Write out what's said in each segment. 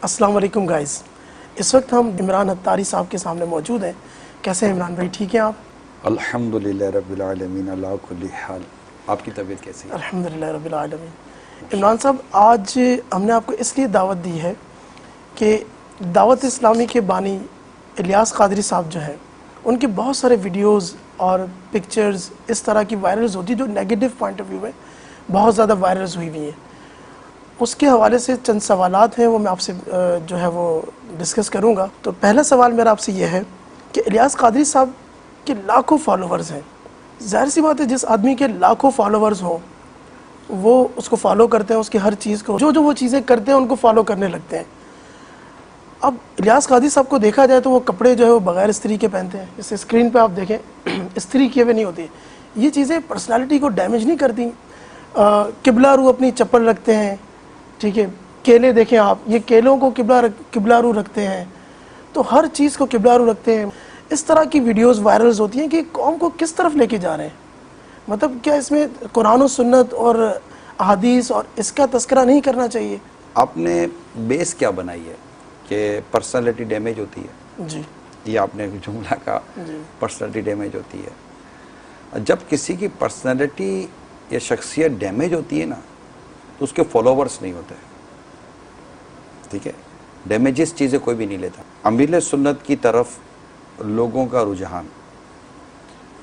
السلام علیکم گائز. اس وقت ہم عمران اتاری صاحب کے سامنے موجود ہیں. کیسے ہیں عمران بھائی؟ ٹھیک ہیں آپ؟ الحمدللہ رب العالمین اللہ کل حال. آپ کی طبیعت کیسی ہے؟ الحمدللہ رب العالمین. عمران صاحب، آج ہم نے آپ کو اس لیے دعوت دی ہے کہ دعوت اسلامی کے بانی الیاس قادری صاحب جو ہیں، ان کے بہت سارے ویڈیوز اور پکچرز اس طرح کی وائرلز ہوتی ہیں جو نیگیٹو پوائنٹ آف ویو میں بہت زیادہ وائرلز ہوئی ہوئی ہیں. اس کے حوالے سے چند سوالات ہیں، وہ میں آپ سے جو ہے وہ ڈسکس کروں گا. تو پہلا سوال میرا آپ سے یہ ہے کہ الیاس قادری صاحب کے لاکھوں فالوورز ہیں. ظاہر سی بات ہے، جس آدمی کے لاکھوں فالوورز ہوں وہ اس کو فالو کرتے ہیں، اس کی ہر چیز کو جو وہ چیزیں کرتے ہیں ان کو فالو کرنے لگتے ہیں. اب الیاس قادری صاحب کو دیکھا جائے تو وہ کپڑے جو ہے وہ بغیر استری کے پہنتے ہیں. جیسے اسکرین پہ آپ دیکھیں استری کیے ہوئے نہیں ہوتی. یہ چیزیں پرسنالٹی کو ڈیمیج نہیں کرتی. قبلہ رو اپنی چپل رکھتے ہیں، ٹھیک ہے. کیلے دیکھیں آپ، یہ کیلوں کو قبلہ رو رکھتے ہیں. تو ہر چیز کو قبلہ رو رکھتے ہیں. اس طرح کی ویڈیوز وائرلز ہوتی ہیں کہ قوم کو کس طرف لے کے جا رہے ہیں. مطلب کیا اس میں قرآن و سنت اور احادیث اور اس کا تذکرہ نہیں کرنا چاہیے؟ آپ نے بیس کیا بنائی ہے کہ پرسنالٹی ڈیمیج ہوتی ہے؟ جی یہ آپ نے جملہ کہا، پرسنالٹی ڈیمیج ہوتی ہے. جب کسی کی پرسنالٹی یا شخصیت ڈیمیج ہوتی ہے نا تو اس کے فالوورز نہیں ہوتے. ٹھیک ہے، ڈیمیجز چیزیں کوئی بھی نہیں لیتا. امیر سنت کی طرف لوگوں کا رجحان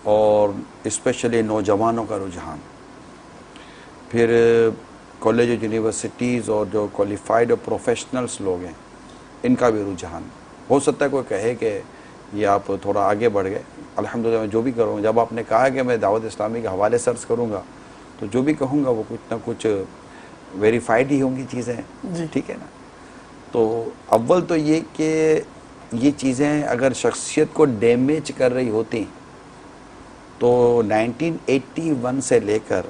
اور اسپیشلی نوجوانوں کا رجحان، پھر کالج اور یونیورسٹیز اور جو کوالیفائڈ اور پروفیشنلز لوگ ہیں ان کا بھی رجحان. ہو سکتا ہے کوئی کہے کہ یہ آپ تھوڑا آگے بڑھ گئے. الحمدللہ میں جو بھی کروں گا، جب آپ نے کہا کہ میں دعوت اسلامی کے حوالے سرچ کروں گا تو جو بھی کہوں گا وہ کچھ نہ کچھ ویریفائڈ ہی ہوں گی چیزیں. ٹھیک ہے نا. تو اول تو یہ کہ یہ چیزیں اگر شخصیت کو ڈیمیج کر رہی ہوتی تو 1981 سے لے کر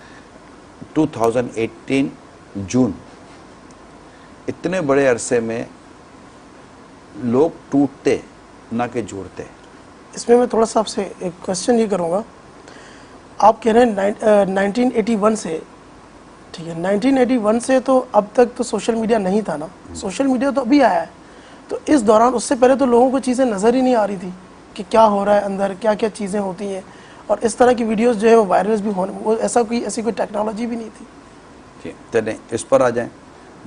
2018 جون اتنے بڑے عرصے میں لوگ ٹوٹتے نہ کہ جوڑتے. اس میں تھوڑا سا آپ سے ایک کوشچن یہ کروں گا. آپ کہہ رہے ہیں 1981 سے، ٹھیک ہے، 1981 سے تو اب تک تو سوشل میڈیا نہیں تھا نا. سوشل میڈیا تو ابھی آیا ہے. تو اس دوران اس سے پہلے تو لوگوں کو چیزیں نظر ہی نہیں آ رہی تھی کہ کیا ہو رہا ہے اندر، کیا کیا چیزیں ہوتی ہیں. اور اس طرح کی ویڈیوز جو ہے وہ وائرلز بھی ہونے، وہ ایسی کوئی ٹیکنالوجی بھی نہیں تھی. جی چلیں اس پر آ جائیں.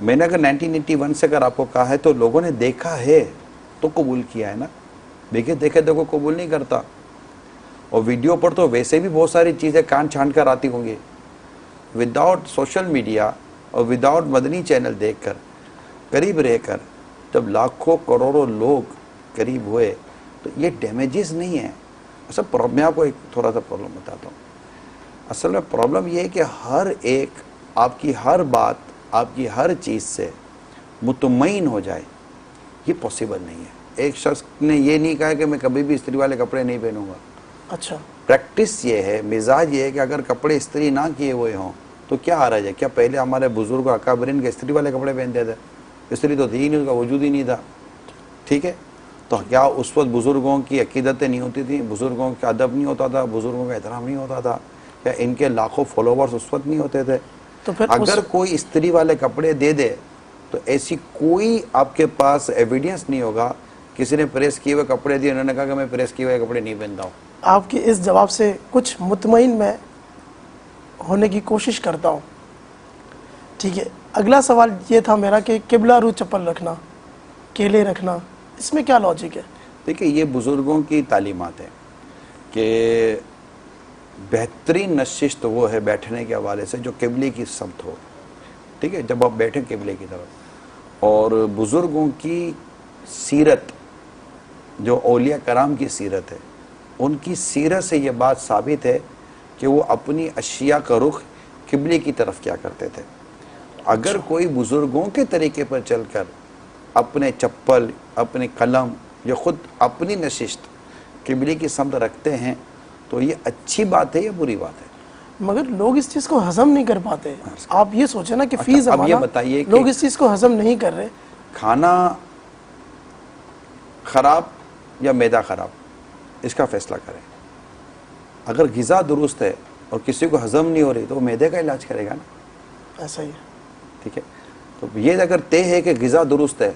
میں نے اگر 1981 سے اگر آپ کو کہا ہے تو لوگوں نے دیکھا ہے تو قبول کیا ہے نا. دیکھے دیکھو قبول نہیں کرتا. اور ویڈیو پر تو ویسے بھی بہت ساری چیزیں کان چھانٹ کر آتی ہوں گی. وداؤٹ سوشل میڈیا اور وداؤٹ مدنی چینل دیکھ کر قریب رہ کر جب لاکھوں کروڑوں لوگ قریب ہوئے تو یہ ڈیمیجز نہیں ہیں. اصل میں آپ کو ایک تھوڑا سا پرابلم بتاتا ہوں. اصل میں پرابلم یہ ہے کہ ہر ایک آپ کی ہر بات، آپ کی ہر چیز سے مطمئن ہو جائے، یہ پاسبل نہیں ہے. ایک شخص نے یہ نہیں کہا کہ میں کبھی بھی استری والے کپڑے نہیں پہنوں گا. اچھا، پریکٹس یہ ہے، مزاج یہ ہے کہ اگر کپڑے استری نہ کیے ہوئے ہوں تو کیا حرج ہے. کیا پہلے ہمارے بزرگ اکابرین کے استری والے کپڑے پہنتے تھے؟ استری تو تھی ہی نہیں، اس کا وجود ہی نہیں تھا. ٹھیک ہے، تو کیا اس وقت بزرگوں کی عقیدتیں نہیں ہوتی تھیں؟ بزرگوں کا ادب نہیں ہوتا تھا؟ بزرگوں کا احترام نہیں ہوتا تھا؟ کیا ان کے لاکھوں فالوورز اس وقت نہیں ہوتے تھے؟ تو پھر اگر کوئی استری والے کپڑے دے دے تو ایسی کوئی آپ کے پاس ایویڈنس نہیں ہوگا کسی نے پریس کیے ہوئے کپڑے دیے انہوں نے کہا کہ میں پریس کیے ہوئے کپڑے نہیں پہنتا ہوں. آپ کے اس جواب سے کچھ مطمئن میں ہونے کی کوشش کرتا ہوں. ٹھیک ہے، اگلا سوال یہ تھا میرا کہ قبلہ رو چپل رکھنا، کیلے رکھنا، اس میں کیا لاجک ہے؟ دیکھیں یہ بزرگوں کی تعلیمات ہے کہ بہترین نشست وہ ہے بیٹھنے کے حوالے سے جو قبلے کی سمت ہو. ٹھیک ہے، جب آپ بیٹھیں قبلے کی طرف. اور بزرگوں کی سیرت جو اولیاء کرام کی سیرت ہے، ان کی سیرت سے یہ بات ثابت ہے کہ وہ اپنی اشیاء کا رخ قبلے کی طرف کیا کرتے تھے. اگر کوئی بزرگوں کے طریقے پر چل کر اپنے چپل، اپنے قلم یا خود اپنی نشست قبلے کی سمت رکھتے ہیں تو یہ اچھی بات ہے یا بری بات ہے؟ مگر لوگ اس چیز کو ہضم نہیں کر پاتے. آپ یہ سوچیں نا کہ فی اب یہ زمانہ بتائیے کہ لوگ اس چیز کو ہضم نہیں کر رہے. کھانا خراب یا معدہ خراب، اس کا فیصلہ کریں. اگر غذا درست ہے اور کسی کو ہضم نہیں ہو رہی تو وہ معدے کا علاج کرے گا نا. ایسا ہی ہے. ٹھیک ہے، تو یہ اگر طے ہے کہ غذا درست ہے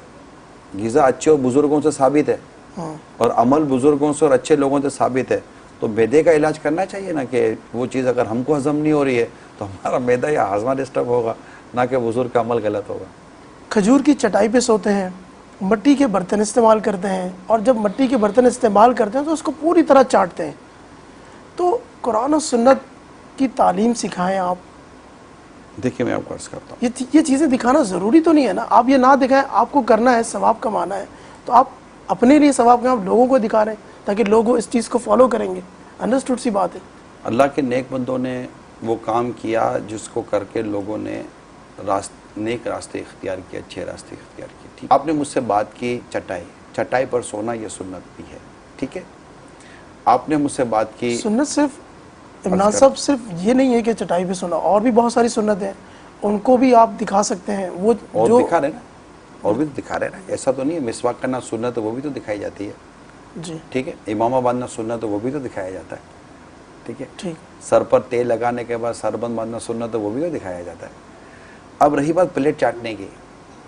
غذا اچھے اور بزرگوں سے ثابت ہے اور عمل بزرگوں سے اور اچھے لوگوں سے ثابت ہے، تو میدے کا علاج کرنا چاہیے نا، کہ وہ چیز اگر ہم کو ہضم نہیں ہو رہی ہے تو ہمارا میدا یا ہاضمہ ڈسٹرب ہوگا، نہ کہ بزرگ کا عمل غلط ہوگا۔ کھجور کی چٹائی پہ سوتے ہیں، مٹی کے برتن استعمال کرتے ہیں، اور جب مٹی کے برتن استعمال کرتے ہیں تو اس کو پوری طرح چاٹتے ہیں۔ تو قرآن و سنت کی تعلیم سکھائیں آپ۔ دیکھیے میں آپ کو عرض کرتا ہوں، یہ چیزیں دکھانا ضروری تو نہیں ہے نا، آپ یہ نہ دکھائیں، آپ کو کرنا ہے، ثواب کمانا ہے، تو آپ اپنے لیے ثواب کمائیں، آپ لوگوں کو دکھا رہے ہیں تاکہ لوگ اس چیز کو فالو کریں گے۔ انڈرسٹوڈ سی بات ہے۔ اللہ کے نیک بندوں نے وہ کام کیا جس کو کر کے لوگوں نے نیک راستے اختیار کیے، اچھے راستے اختیار کیے۔ ٹھیک، آپ نے مجھ سے بات کی چٹائی پر سونا یہ سنت بھی ہے، ٹھیک ہے۔ آپ نے مجھ سے بات کی سنت صرف عمران صاحب صرف یہ نہیں ہے کہ چٹائی پہ سونا، اور بھی بہت ساری سنت ہیں، ان کو بھی آپ دکھا سکتے ہیں۔ وہ اور جو دکھا رہے نا، اور بھی تو دکھا رہے نا، ایسا تو نہیں ہے مسواک کرنا سنت ہے، وہ بھی تو دکھائی جاتی ہے، جی ٹھیک ہے۔ امامہ باندھنا سنت ہے، وہ بھی تو دکھایا جاتا ہے، ٹھیک ہے۔ ٹھیک، سر پر تیل لگانے کے بعد سربند باندھنا سنت ہے، وہ بھی تو دکھایا جاتا ہے۔ اب رہی بات پلیٹ چاٹنے کی،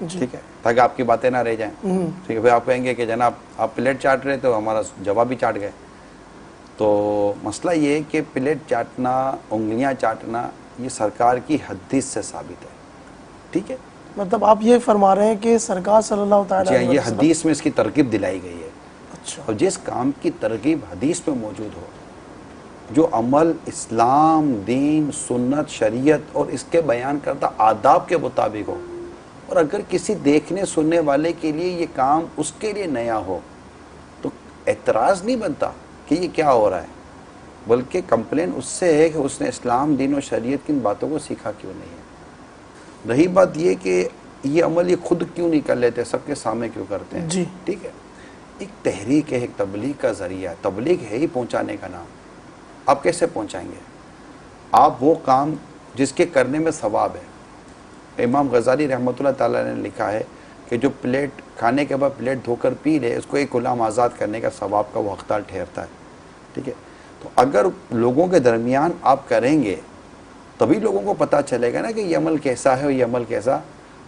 جی ٹھیک ہے، تاکہ آپ کی باتیں نہ رہ جائیں، ٹھیک ہے۔ پھر آپ کہیں گے کہ جناب آپ پلیٹ چاٹ رہے تو ہمارا جواب بھی چاٹ گئے۔ تو مسئلہ یہ ہے کہ پلیٹ چاٹنا، انگلیاں چاٹنا، یہ سرکار کی حدیث سے ثابت ہے، ٹھیک ہے۔ مطلب آپ یہ فرما رہے ہیں کہ سرکار صلی اللہ تعالیٰ جی ہاں، علیہ یہ وسلم، حدیث میں اس کی ترغیب دلائی گئی ہے، اچھا، اور جس کام کی ترغیب حدیث میں موجود ہو، جو عمل اسلام، دین، سنت، شریعت اور اس کے بیان کردہ آداب کے مطابق ہو، اور اگر کسی دیکھنے سننے والے کے لیے یہ کام اس کے لیے نیا ہو تو اعتراض نہیں بنتا کہ یہ کیا ہو رہا ہے، بلکہ کمپلین اس سے ہے کہ اس نے اسلام، دین و شریعت کی ان باتوں کو سیکھا کیوں نہیں ہے۔ رہی بات یہ کہ یہ عمل یہ خود کیوں نہیں کر لیتے، سب کے سامنے کیوں کرتے ہیں، جی ٹھیک ہے۔ ایک تحریک ہے، ایک تبلیغ کا ذریعہ ہے، تبلیغ ہے ہی پہنچانے کا نام۔ آپ کیسے پہنچائیں گے؟ آپ وہ کام جس کے کرنے میں ثواب ہے۔ امام غزالی رحمۃ اللہ تعالیٰ نے لکھا ہے کہ جو پلیٹ کھانے کے بعد پلیٹ دھو کر پی لے، اس کو ایک غلام آزاد کرنے کا ثواب کا وہ حقدار ٹھہرتا ہے، ٹھیک ہے۔ تو اگر لوگوں کے درمیان آپ کریں گے تبھی لوگوں کو پتہ چلے گا نا کہ یہ عمل کیسا ہے اور یہ عمل کیسا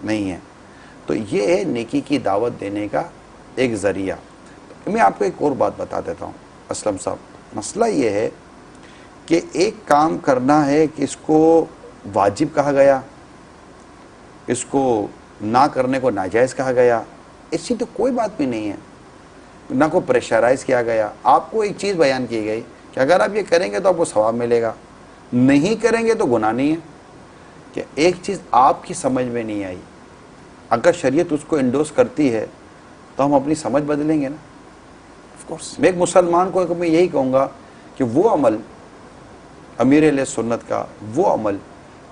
نہیں ہے۔ تو یہ ہے نیکی کی دعوت دینے کا ایک ذریعہ۔ میں آپ کو ایک اور بات بتا دیتا ہوں اسلم صاحب، مسئلہ یہ ہے کہ ایک کام کرنا ہے کہ اس کو واجب کہا گیا، اس کو نہ کرنے کو ناجائز کہا گیا، ایسی تو کوئی بات بھی نہیں ہے، نہ کو پریشرائز کیا گیا۔ آپ کو ایک چیز بیان کی گئی کہ اگر آپ یہ کریں گے تو آپ کو ثواب ملے گا، نہیں کریں گے تو گناہ نہیں ہے۔ کہ ایک چیز آپ کی سمجھ میں نہیں آئی، اگر شریعت اس کو انڈوس کرتی ہے تو ہم اپنی سمجھ بدلیں گے نا۔ آف کورس، میں ایک مسلمان کو میں یہی کہوں گا کہ وہ عمل امیر علیہ سنت کا، وہ عمل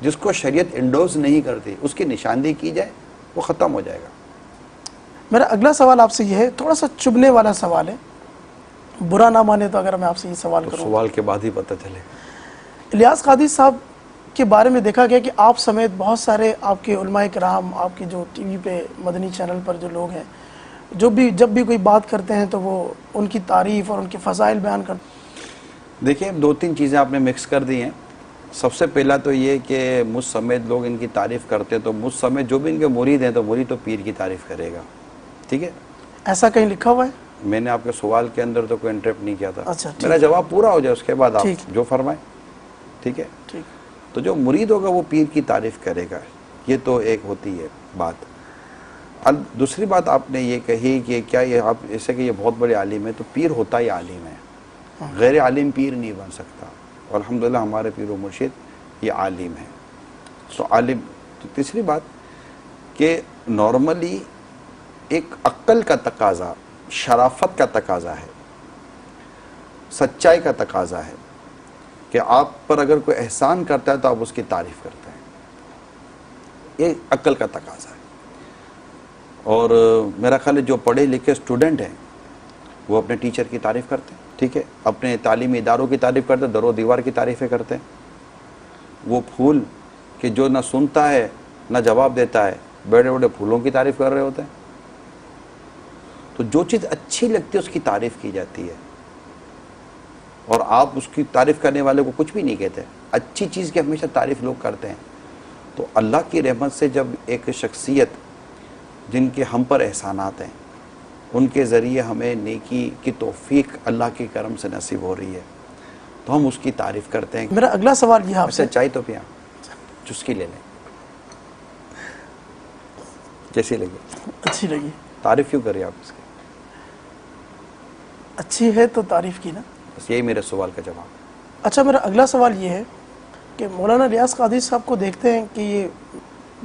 جس کو شریعت انڈوز نہیں کرتی، اس کی نشاندہی کی جائے، وہ ختم ہو جائے گا۔ میرا اگلا سوال آپ سے یہ ہے، تھوڑا سا چبھنے والا سوال ہے، برا نہ مانے تو اگر میں آپ سے یہ سوال تو کروں۔ سوال کے بعد ہی پتہ چلے۔ الیاس قادری صاحب کے بارے میں دیکھا گیا کہ آپ سمیت بہت سارے آپ کے علماء کرام، آپ کے جو ٹی وی پہ مدنی چینل پر جو لوگ ہیں، جب بھی کوئی بات کرتے ہیں تو وہ ان کی تعریف اور ان کے فضائل بیان کرتے ہیں۔ دیکھیں، دو تین چیزیں آپ نے مکس کر دی ہیں۔ سب سے پہلا تو یہ کہ مجھ سمیت لوگ ان کی تعریف کرتے ہیں، تو مجھ سمیت جو بھی ان کے مرید ہیں تو مرید تو پیر کی تعریف کرے گا، ٹھیک ہے۔ ایسا کہیں لکھا ہوا ہے؟ میں نے آپ کے سوال کے اندر تو کوئی انٹرپٹ نہیں کیا تھا، اچھا، ٹھیک میرا جواب پورا ہو جائے اس کے بعد آپ ٹھیک۔ جو فرمائیں، ٹھیک ہے۔ ٹھیک، تو جو مرید ہوگا وہ پیر کی تعریف کرے گا، یہ تو ایک ہوتی ہے بات۔ دوسری بات آپ نے یہ کہی کہ کیا یہ آپ ایسے کہ یہ بہت بڑے عالم ہے، تو پیر ہوتا ہی عالم ہے، غیر عالم پیر نہیں بن سکتا، اور الحمدللہ ہمارے پیر و مرشد یہ عالم ہے، تو عالم۔ تو تیسری بات کہ نارملی ایک عقل کا تقاضا، شرافت کا تقاضا ہے، سچائی کا تقاضا ہے کہ آپ پر اگر کوئی احسان کرتا ہے تو آپ اس کی تعریف کرتے ہیں، یہ عقل کا تقاضا ہے۔ اور میرا خیال ہے جو پڑھے لکھے اسٹوڈنٹ ہیں وہ اپنے ٹیچر کی تعریف کرتے ہیں، ٹھیک ہے، اپنے تعلیمی اداروں کی تعریف کرتے ہیں، در و دیوار کی تعریفیں کرتے ہیں۔ وہ پھول کہ جو نہ سنتا ہے نہ جواب دیتا ہے، بڑے بڑے پھولوں کی تعریف کر رہے ہوتے ہیں۔ تو جو چیز اچھی لگتی ہے اس کی تعریف کی جاتی ہے، اور آپ اس کی تعریف کرنے والے کو کچھ بھی نہیں کہتے۔ اچھی چیز کی ہمیشہ تعریف لوگ کرتے ہیں۔ تو اللہ کی رحمت سے جب ایک شخصیت جن کے ہم پر احسانات ہیں، ان کے ذریعے ہمیں نیکی کی توفیق اللہ کے کرم سے نصیب ہو رہی ہے تو ہم اس کی تعریف کرتے ہیں. میرا اگلا سوال یہ آپ سے. چائے تو پیا چسکی لے لیں. کیسی لگی؟ اچھی لگی. تعریف کیوں کری آپ اس کی؟ اچھی ہے تو تعریف کی نا. بس یہی میرے سوال کا جواب. اچھا میرا اگلا سوال یہ ہے کہ مولانا الیاس قادری صاحب کو دیکھتے ہیں کہ یہ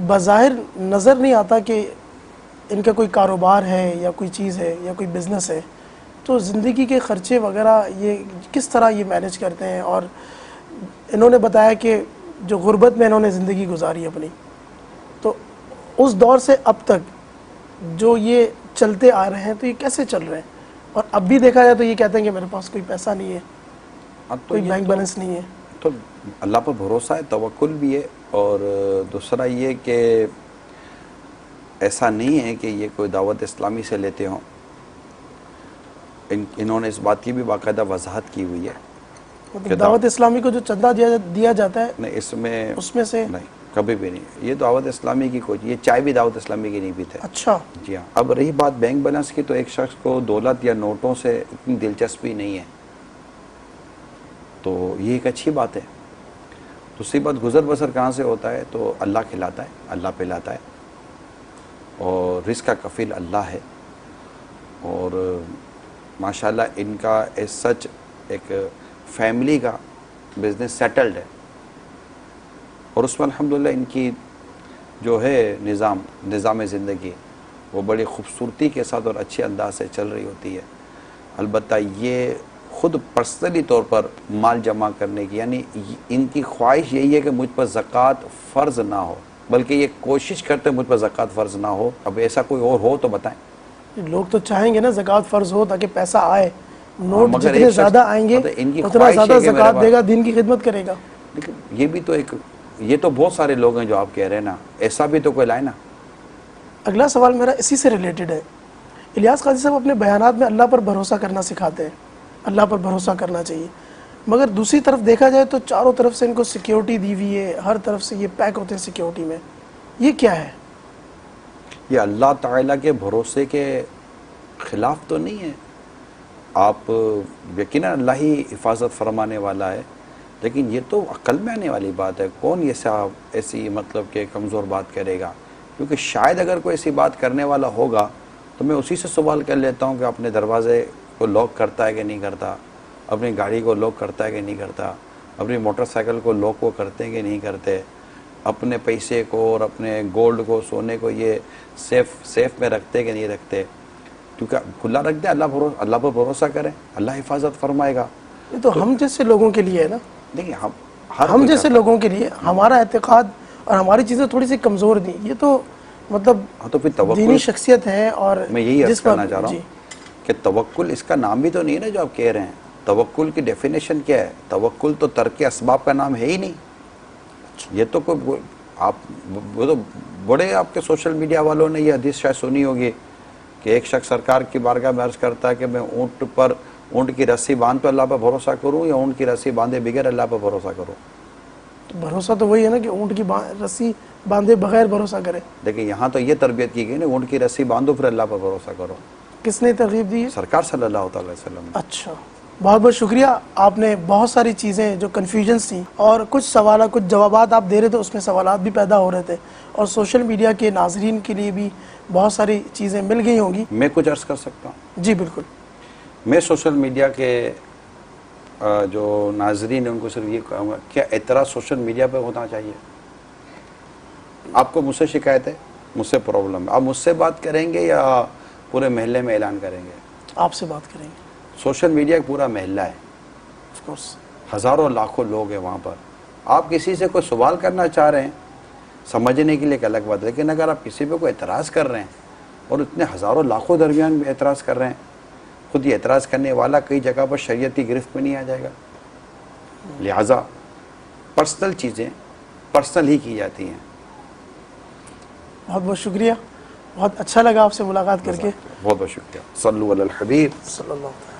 بظاہر نظر نہیں آتا کہ ان کا کوئی کاروبار ہے یا کوئی چیز ہے یا کوئی بزنس ہے، تو زندگی کے خرچے وغیرہ یہ کس طرح یہ مینیج کرتے ہیں؟ اور انہوں نے بتایا کہ جو غربت میں انہوں نے زندگی گزاری اپنی، تو اس دور سے اب تک جو یہ چلتے آ رہے ہیں تو یہ کیسے چل رہے ہیں؟ اور اب بھی دیکھا جائے تو یہ کہتے ہیں کہ میرے پاس کوئی پیسہ نہیں ہے، کوئی بینک بیلنس نہیں ہے. تو اللہ پر بھروسہ ہے، توکل بھی ہے، اور دوسرا یہ کہ ایسا نہیں ہے کہ یہ کوئی دعوت اسلامی سے لیتے ہوں. انہوں نے اس بات کی بھی باقاعدہ وضاحت کی ہوئی ہے. مطلب دعوت اسلامی کو جو چندہ دیا جاتا ہے نہیں، اس میں سے نہیں، کبھی بھی نہیں. یہ دعوت اسلامی کی کوئی، یہ چائے بھی دعوت اسلامی کی نہیں پیتے. اچھا جی ہاں. اب رہی بات بینک بیلنس کی، تو ایک شخص کو دولت یا نوٹوں سے اتنی دلچسپی نہیں ہے تو یہ ایک اچھی بات ہے. دوسری بات، گزر بسر کہاں سے ہوتا ہے؟ تو اللہ کھلاتا ہے، اللہ پلاتا ہے، اور رزق کا کفیل اللہ ہے. اور ماشاءاللہ ان کا ایز سچ ایک فیملی کا بزنس سیٹلڈ ہے، اور اس میں الحمدللہ ان کی جو ہے نظام زندگی وہ بڑی خوبصورتی کے ساتھ اور اچھے انداز سے چل رہی ہوتی ہے. البتہ یہ خود پرسنلی طور پر مال جمع کرنے کی، یعنی ان کی خواہش یہی ہے کہ مجھ پر زکوٰۃ فرض نہ ہو، بلکہ یہ کوشش کرتے مجھ پر زکوٰۃ فرض نہ ہو. اب ایسا کوئی اور ہو تو بتائیں. لوگ تو چاہیں گے نا زکوٰۃ فرض ہو تاکہ پیسہ آئے، نوٹ مگر جتنے ایک زیادہ آئیں گے ان کی اتنا خواہش زیادہ ہے کہ میرے زکوٰۃ دے گا، دین کی خدمت کرے گا. لیکن یہ بھی تو ایک، یہ تو بہت سارے لوگ ہیں جو آپ کہہ رہے ہیں نا، ایسا بھی تو کوئی لائے نا. اگلا سوال میرا اسی سے ریلیٹڈ ہے. الیاس قادری صاحب اپنے بیانات میں اللہ پر بھروسہ کرنا سکھاتے ہیں، اللہ پر بھروسہ کرنا چاہیے، مگر دوسری طرف دیکھا جائے تو چاروں طرف سے ان کو سیکیورٹی دی ہوئی ہے، ہر طرف سے یہ پیک ہوتے ہیں سیکیورٹی میں. یہ کیا ہے؟ یہ اللہ تعالیٰ کے بھروسے کے خلاف تو نہیں ہے. آپ یقیناً اللہ ہی حفاظت فرمانے والا ہے، لیکن یہ تو عقل میں آنے والی بات ہے. کون یہ صاحب ایسی مطلب کہ کمزور بات کرے گا؟ کیونکہ شاید اگر کوئی ایسی بات کرنے والا ہوگا تو میں اسی سے سوال کر لیتا ہوں کہ اپنے دروازے کو لاک کرتا ہے کہ نہیں کرتا، اپنی گاڑی کو لاک کرتا ہے کہ نہیں کرتا، اپنی موٹر سائیکل کو لاک کو کرتے ہیں کہ نہیں کرتے، اپنے پیسے کو اور اپنے گولڈ کو، سونے کو یہ سیف میں رکھتے کہ نہیں رکھتے. کیونکہ کھلا رکھ دیں، اللہ پر بھروسہ کریں، اللہ حفاظت فرمائے گا. یہ تو ہم جیسے لوگوں کے لیے ہے نا. دیکھیں ہم جیسے لوگوں کے لیے ہمارا اعتقاد اور ہماری چیزیں تھوڑی سی کمزور دیں. یہ تو مطلب تو پھر توکل دینی شخصیت ہے. اور میں یہی عرض کرنا چاہ رہا ہوں کہ توکل اس کا نام بھی تو نہیں ہے نا جو آپ کہہ رہے ہیں. توکل کی ڈیفینیشن کیا ہے؟ توکل تو ترک اسباب کا نام ہے ہی نہیں. یہ تو کوئی آپ وہ تو بڑے آپ کے سوشل میڈیا والوں نے یہ حدیث شاید سنی ہوگی کہ ایک شخص سرکار کی بارگاہ میں عرض کرتا ہے کہ میں اونٹ کی رسی باندھ تو اللہ پر بھروسہ کروں یا اونٹ کی رسی باندھے بغیر اللہ پر بھروسہ کروں. بھروسہ تو وہی ہے نا کہ اونٹ کی رسی باندھے بغیر بھروسہ کرے. لیکن یہاں تو یہ تربیت کی گئی نا، اونٹ کی رسی باندھو پھر اللہ پر بھروسہ کرو. کس نے ترغیب دی ہے؟ سرکار صلی اللہ تعالی وسلم. اچھا، بہت بہت شکریہ. آپ نے بہت ساری چیزیں جو کنفیوژنس تھیں اور کچھ سوالات، کچھ جوابات آپ دے رہے تھے، اس میں سوالات بھی پیدا ہو رہے تھے، اور سوشل میڈیا کے ناظرین کے لیے بھی بہت ساری چیزیں مل گئی ہوں گی. میں کچھ عرض کر سکتا ہوں؟ جی بالکل. میں سوشل میڈیا کے جو ناظرین ہیں ان کو صرف یہ کہوں گا، کیا اعتراض سوشل میڈیا پہ ہونا چاہیے؟ آپ کو مجھ سے شکایت ہے، مجھ سے پرابلم ہے، آپ مجھ سے بات کریں گے یا پورے محلے میں اعلان کریں گے؟ آپ سے بات کریں گے. سوشل میڈیا ایک پورا محلہ ہے، آف کورس ہزاروں لاکھوں لوگ ہیں وہاں پر. آپ کسی سے کوئی سوال کرنا چاہ رہے ہیں سمجھنے کے لیے ایک الگ بات ہے، لیکن اگر آپ کسی پہ کوئی اعتراض کر رہے ہیں اور اتنے ہزاروں لاکھوں درمیان میں اعتراض کر رہے ہیں، خود یہ اعتراض کرنے والا کئی جگہ پر شریعت کی گرفت میں نہیں آ جائے گا؟ لہٰذا پرسنل چیزیں پرسنل ہی کی جاتی ہیں. بہت بہت شکریہ، بہت اچھا لگا آپ سے ملاقات کر کے. بہت بہت شکریہ. صلو علی الحبیب صلی اللہ علیہ وسلم.